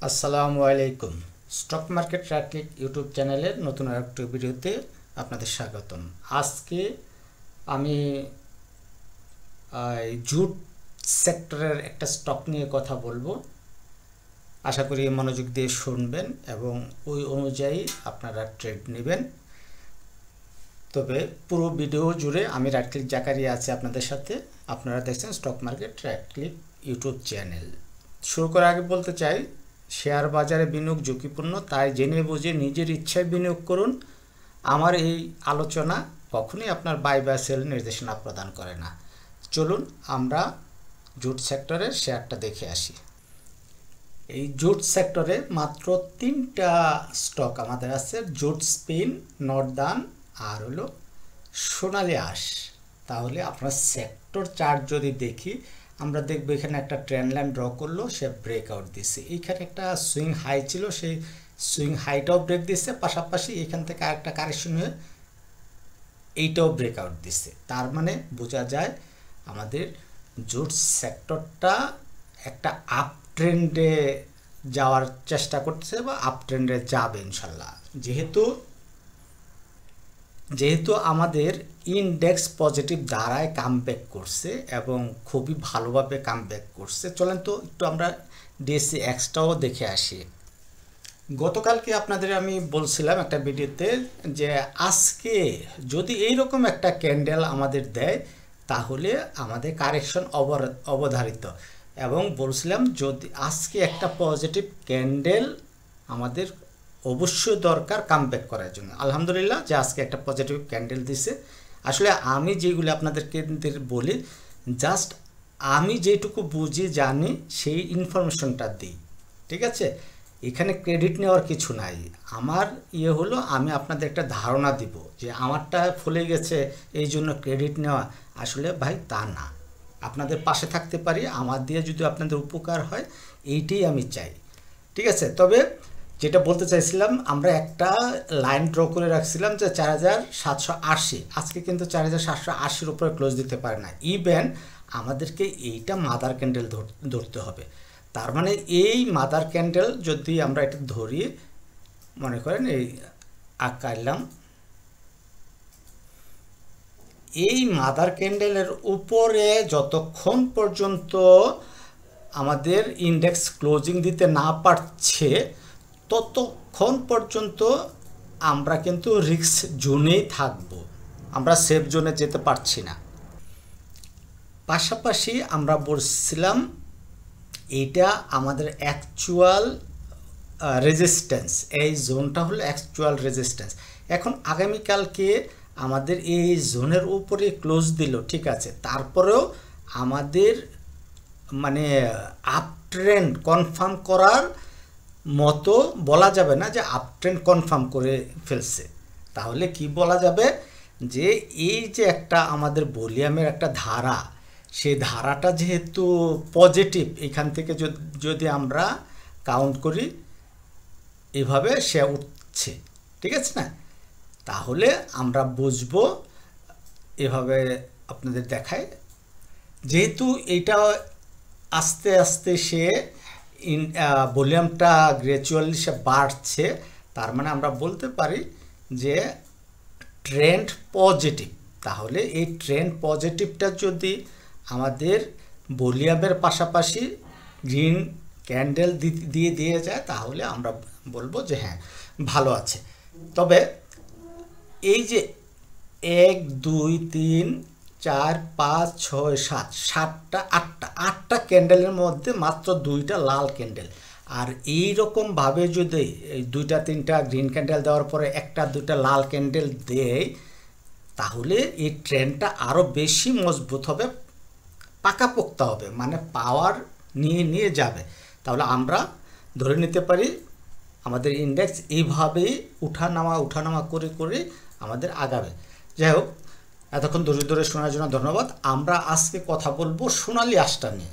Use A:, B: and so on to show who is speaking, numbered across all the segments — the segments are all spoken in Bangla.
A: আসসালামু আলাইকুম। স্টক মার্কেট ট্র্যাকিং ইউটিউব চ্যানেলের নতুন আরেকটি ভিডিওতে আপনাদের স্বাগতম। আজকে আমি জুট সেক্টরের একটা স্টক নিয়ে কথা বলবো। আশা করি মনোযোগ দিয়ে শুনবেন এবং ওই অনুযায়ী আপনারা ট্রেড নেবেন। তবে পুরো ভিডিও জুড়ে আমি রাইটক্লিক জাকারিয়া আছি আপনাদের সাথে। আপনারা দেখছেন stock market tracking YouTube channel. শুরু করার আগে বলতে চাই, শেয়ার বাজারে বিনিয়োগ ঝুঁকিপূর্ণ, তাই জেনে বুঝে নিজের ইচ্ছায় বিনিয়োগ করুন। আমার এই আলোচনা কখনোই আপনার বাই বা সেল নির্দেশনা প্রদান করে না। চলুন আমরা জুট সেক্টরের শেয়ারটা দেখে আসি। এই জুট সেক্টরে মাত্র 3টা স্টক আমাদের আছে, জুট স্পিন, নর্দার্ন আর হলো সোনালী আঁশ। তাহলে আপনার সেক্টর চার্ট যদি দেখি, আমরা দেখব এখানে একটা ট্রেন্ড লাইন ড্র করলো, সে ব্রেকআউট দিচ্ছে। এইখানে একটা সুইং হাই ছিল, সেই সুইং হাইটাও ব্রেক দিচ্ছে, পাশাপাশি এখান থেকে আরেকটা কারেকশন হয়ে এইটাও ব্রেকআউট দিচ্ছে। তার মানে বোঝা যায় আমাদের জুট সেক্টরটা একটা আপ ট্রেন্ডে যাওয়ার চেষ্টা করছে বা আপ ট্রেন্ডে যাবে ইনশাল্লাহ। যেহেতু আমাদের ইন্ডেক্স পজিটিভ দ্বারায় কামব্যাক করছে এবং খুবই ভালোভাবে কামব্যাক করছে। চলেন তো একটু আমরা ডিএসসি এক্সটাও দেখে আসি। গতকালকে আপনাদের আমি বলছিলাম একটা ভিডিওতে যে আজকে যদি এইরকম একটা ক্যান্ডেল আমাদের দেয় তাহলে আমাদের কারেকশন অবধারিত, এবং বলছিলাম যদি আজকে একটা পজিটিভ ক্যান্ডেল আমাদের অবশ্যই দরকার কামব্যাক করার জন্য। আলহামদুলিল্লাহ যে আজকে একটা পজিটিভ ক্যান্ডেল দিছে। আসলে আমি যেগুলো আপনাদেরকে বলি, জাস্ট আমি যেটুকু বুঝি জানি সেই ইনফরমেশনটা দিই, ঠিক আছে? এখানে ক্রেডিট নেওয়ার কিছু নাই। আমার হলো আমি আপনাদের একটা ধারণা দিব যে আমারটা ফুলে গেছে এই জন্য ক্রেডিট নেওয়া, আসলে ভাই তা না। আপনাদের পাশে থাকতে পারি, আমার দিয়ে যদি আপনাদের উপকার হয়, এইটাই আমি চাই, ঠিক আছে? তবে যেটা বলতে চাইছিলাম, আমরা একটা লাইন ড্র করে রাখছিলাম যে 4780, আজকে কিন্তু 4780-র উপরে ক্লোজ দিতে পারে না। ইভেন আমাদেরকে এইটা মাদার ক্যান্ডেল ধরতে হবে। তার মানে এই মাদার ক্যান্ডেল যদি আমরা এটা ধরি, মনে করেন এই আঁকাইলাম, এই মাদার ক্যান্ডেলের উপরে যতক্ষণ পর্যন্ত আমাদের ইন্ডেক্স ক্লোজিং দিতে না পারছে ততক্ষণ পর্যন্ত আমরা কিন্তু রিস্ক জোনেই থাকব, আমরা সেফ জোনে যেতে পারছি না। পাশাপাশি আমরা বলছিলাম এইটা আমাদের অ্যাকচুয়াল রেজিস্ট্যান্স, এই জোনটা হলো অ্যাকচুয়াল রেজিস্ট্যান্স। এখন আগামীকালকে আমাদের এই জোনের উপরে ক্লোজ দিল, ঠিক আছে, তারপরেও আমাদের মানে আপ ট্রেন্ড কনফার্ম করার মতো বলা যাবে না যে আপ ট্রেন্ড কনফার্ম করে ফেলছে। তাহলে কি বলা যাবে যে এই যে একটা আমাদের ভলিউমের একটা ধারা, সেই ধারাটা যেহেতু পজিটিভ, এখান থেকে যদি আমরা কাউন্ট করি এভাবে সে উঠছে, ঠিক আছে না? তাহলে আমরা বুঝবো, এভাবে আপনাদের দেখায়, যেহেতু এইটা আস্তে আস্তে সে ভলিউমটা গ্র্যাজুয়ালি সে বাড়ছে, তার মানে আমরা বলতে পারি যে ট্রেন্ড পজিটিভ। তাহলে এই ট্রেন্ড পজিটিভটা যদি আমাদের ভলিউমের পাশাপাশি গ্রিন ক্যান্ডেল দিয়ে যায়, তাহলে আমরা বলবো যে হ্যাঁ ভালো আছে। তবে এই যে 1 2 3 4 5 6 7 7টা 8টা ক্যান্ডেলের মধ্যে মাত্র 2টা লাল ক্যান্ডেল, আর এই রকম ভাবে যদি 2টা 3টা গ্রিন ক্যান্ডেল দেওয়ার পরে 1টা 2টা লাল ক্যান্ডেল দেয়, তাহলে এই ট্রেন্ডটা আরও বেশি মজবুত হবে, পাকাপোক্ত হবে, মানে পাওয়ার নিয়ে যাবে। তাহলে আমরা ধরে নিতে পারি আমাদের ইন্ডেক্স এইভাবেই উঠানামা করে আমাদের আগাবে। যাই হোক, এতক্ষণ ধৈর্য ধরে শোনার জন্য ধন্যবাদ। আমরা আজকে কথা বলবো সোনালী আঁশটা নিয়ে।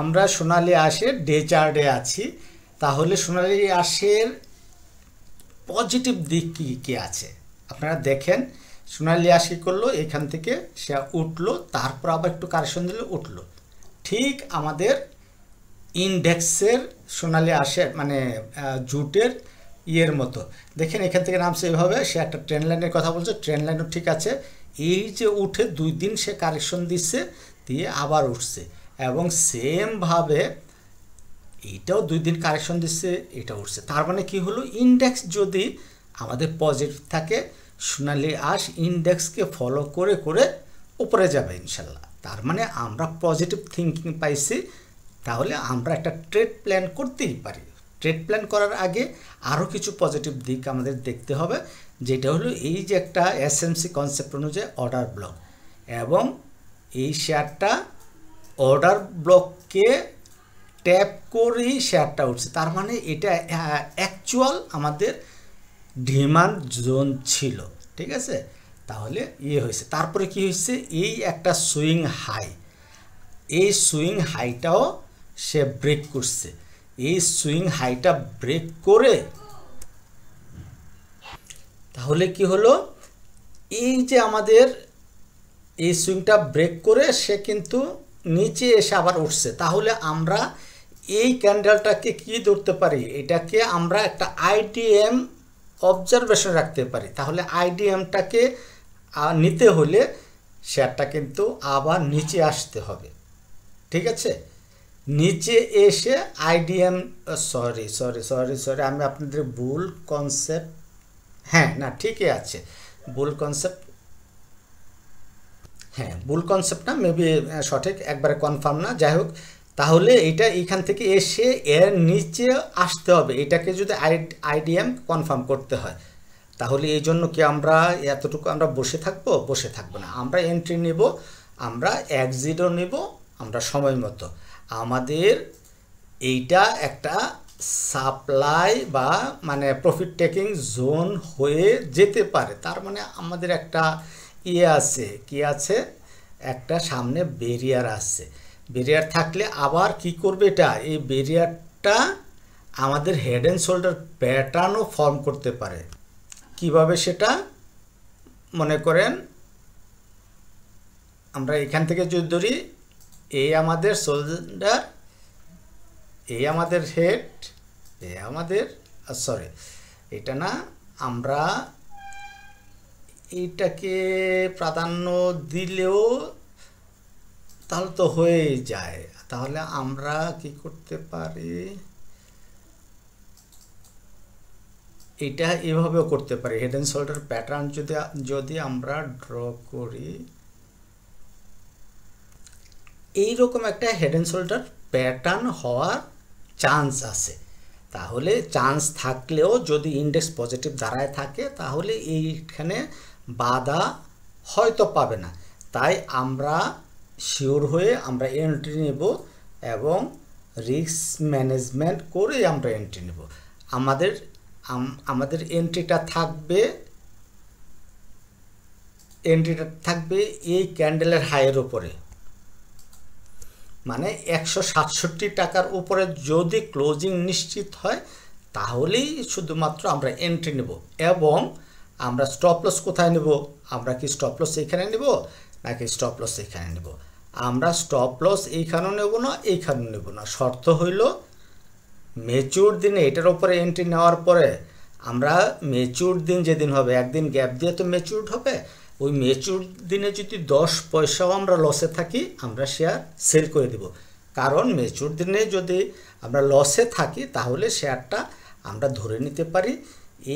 A: আমরা সোনালী আঁশের ডে চার্টে আছি। তাহলে সোনালী আঁশের পজিটিভ দিক কি আছে আপনারা দেখেন। সোনালী আঁশ কি করলো, এখান থেকে সে উঠলো, তারপর আবার একটু কারেকশন দিলে উঠলো। ঠিক আমাদের ইন্ডেক্সের সোনালী আঁশের মানে জুটের ইয়ের মতো। দেখেন এখান থেকে নামছে এভাবে, সে একটা ট্রেন লাইনের কথা বলছে, ট্রেন লাইনও ঠিক আছে। এই যে উঠে 2 দিন সে কারেকশন দিচ্ছে, দিয়ে আবার উঠছে, এবং সেমভাবে এইটাও 2 দিন কারেকশন দিচ্ছে, এটা উঠছে। তার মানে কি হলো, ইন্ডেক্স যদি আমাদের পজিটিভ থাকে, সোনালী আঁশ ইন্ডেক্সকে ফলো করে করে উপরে যাবে ইনশাল্লাহ। তার মানে আমরা পজিটিভ থিঙ্কিং পাইছি, তাহলে আমরা একটা ট্রেড প্ল্যান করতেই পারি। ট্রেড প্ল্যান করার আগে আরও কিছু পজিটিভ দিক আমাদের দেখতে হবে, যেটা হলো এই যে একটা এসএমসি কনসেপ্ট অনুযায়ী অর্ডার ব্লক, এবং এই শেয়ারটা অর্ডার ব্লককে ট্যাপ করেই শেয়ারটা উঠছে। তার মানে এটা অ্যাকচুয়াল আমাদের ডিমান্ড জোন ছিল, ঠিক আছে। তাহলে হয়েছে, তারপরে কি হয়েছে, এই একটা সুইং হাই, এই সুইং হাইটাও সে ব্রেক করছে। এই সুইং হাইটা ব্রেক করে তাহলে কি হলো, এই যে আমাদের এই সুইংটা ব্রেক করে সে কিন্তু নিচে এসে আবার উঠছে। তাহলে আমরা এই ক্যান্ডেলটাকে কি ধরতে পারি, এটাকে আমরা একটা আইডিএম অবজারভেশন রাখতে পারি। তাহলে আইডিএমটাকে নিতে হলে শেয়ারটা কিন্তু আবার নিচে আসতে হবে, ঠিক আছে। নিচে এসে আইডিএম সরি আমি আপনাদের ভুল কনসেপ্ট, হ্যাঁ না ঠিকই আছে, ভুল কনসেপ্ট, হ্যাঁ ভুল কনসেপ্ট না, মেবি সঠিক, একবারে কনফার্ম না, যাই হোক। তাহলে এটা এখান থেকে এসে এর নিচে আসতে হবে, এটাকে যদি আইডিএম কনফার্ম করতে হয়। তাহলে এই জন্য কি আমরা এতটুকু আমরা বসে থাকবো না, আমরা এন্ট্রি নেব, আমরা এক্সিটও নেব আমরা সময় মতো। আমাদের এইটা একটা সাপ্লাই বা মানে প্রফিট টেকিং জোন হয়ে যেতে পারে। তার মানে আমাদের একটা আছে, কি আছে, একটা সামনে ব্যারিয়ার আছে। ব্যারিয়ার থাকলে আবার কি করবে, এটা এই ব্যারিয়ারটা আমাদের হেড অ্যান্ড শোল্ডার প্যাটার্নও ফর্ম করতে পারে। কিভাবে সেটা, মনে করেন আমরা এখান থেকে যদি ধরি, এই আমাদের শোল্ডার, এই আমাদের হেড, এই আমাদের সরি এটা না, আমরা এইটাকে প্রাধান্য দিলেও তাহলে তো হয়েই যায়। তাহলে আমরা কি করতে পারি, এটা এভাবেও করতে পারি। হেড অ্যান্ড শোল্ডার প্যাটার্ন যদি আমরা ড্র করি, এইরকম একটা হেড অ্যান্ড শোল্ডার প্যাটার্ন হওয়ার চান্স আছে। তাহলে চান্স থাকলেও যদি ইন্ডেক্স পজিটিভ দাঁড়ায় থাকে, তাহলে এইখানে বাধা হয়তো পাবে না। তাই আমরা শিওর হয়ে আমরা এন্ট্রি নেব, এবং রিস্ক ম্যানেজমেন্ট করে আমরা এন্ট্রি নেব। আমাদের এন্ট্রিটা থাকবে এই ক্যান্ডেলের হাইয়ের উপরে, মানে 167 টাকার উপরে যদি ক্লোজিং নিশ্চিত হয়, তাহলেই শুধুমাত্র আমরা এন্ট্রি নেব। এবং আমরা স্টপ লস কোথায় নেব, আমরা কি স্টপ লস এইখানে নেব নাকি স্টপ লস এইখানে নেব? আমরা স্টপ লস এইখানেও নেব না, এইখানেও নেব না। শর্ত হইল ম্যাচিউর দিনে এটার উপরে এন্ট্রি নেওয়ার পরে আমরা ম্যাচিউর দিন যেদিন হবে, একদিন গ্যাপ দিয়ে তো ম্যাচিউর হবে, ওই ম্যাচিউর দিনে যদি 10 পয়সাও আমরা লসে থাকি, আমরা শেয়ার সেল করে দেব। কারণ ম্যাচিউর দিনে যদি আমরা লসে থাকি, তাহলে শেয়ারটা আমরা ধরে নিতে পারি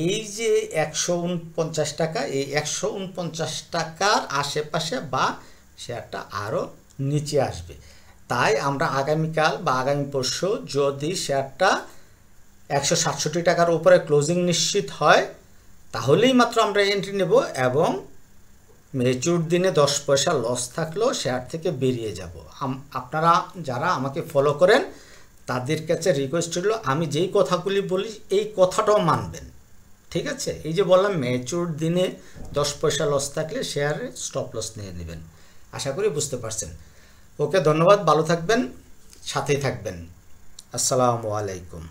A: এই যে 149 টাকা, এই 149 টাকার আশেপাশে বা শেয়ারটা আরও নিচে আসবে। তাই আমরা আগামীকাল বা আগামী পরশু যদি শেয়ারটা 167 টাকার উপরে ক্লোজিং নিশ্চিত হয়, তাহলেই মাত্র আমরা এন্ট্রি নেব, এবং ম্যাচিউর দিনে 10 পয়সা লস থাকলেও শেয়ার থেকে বেরিয়ে যাব। আপনারা যারা আমাকে ফলো করেন, তাদের কাছে রিকোয়েস্ট হলো আমি যেই কথাগুলি বলি এই কথাটাও মানবেন, ঠিক আছে। এই যে বললাম ম্যাচিউর দিনে 10 পয়সা লস থাকলে শেয়ারে স্টপ লস নিয়ে নেবেন। আশা করি বুঝতে পারছেন। ওকে, ধন্যবাদ, ভালো থাকবেন, সাথেই থাকবেন। আসসালামু আলাইকুম।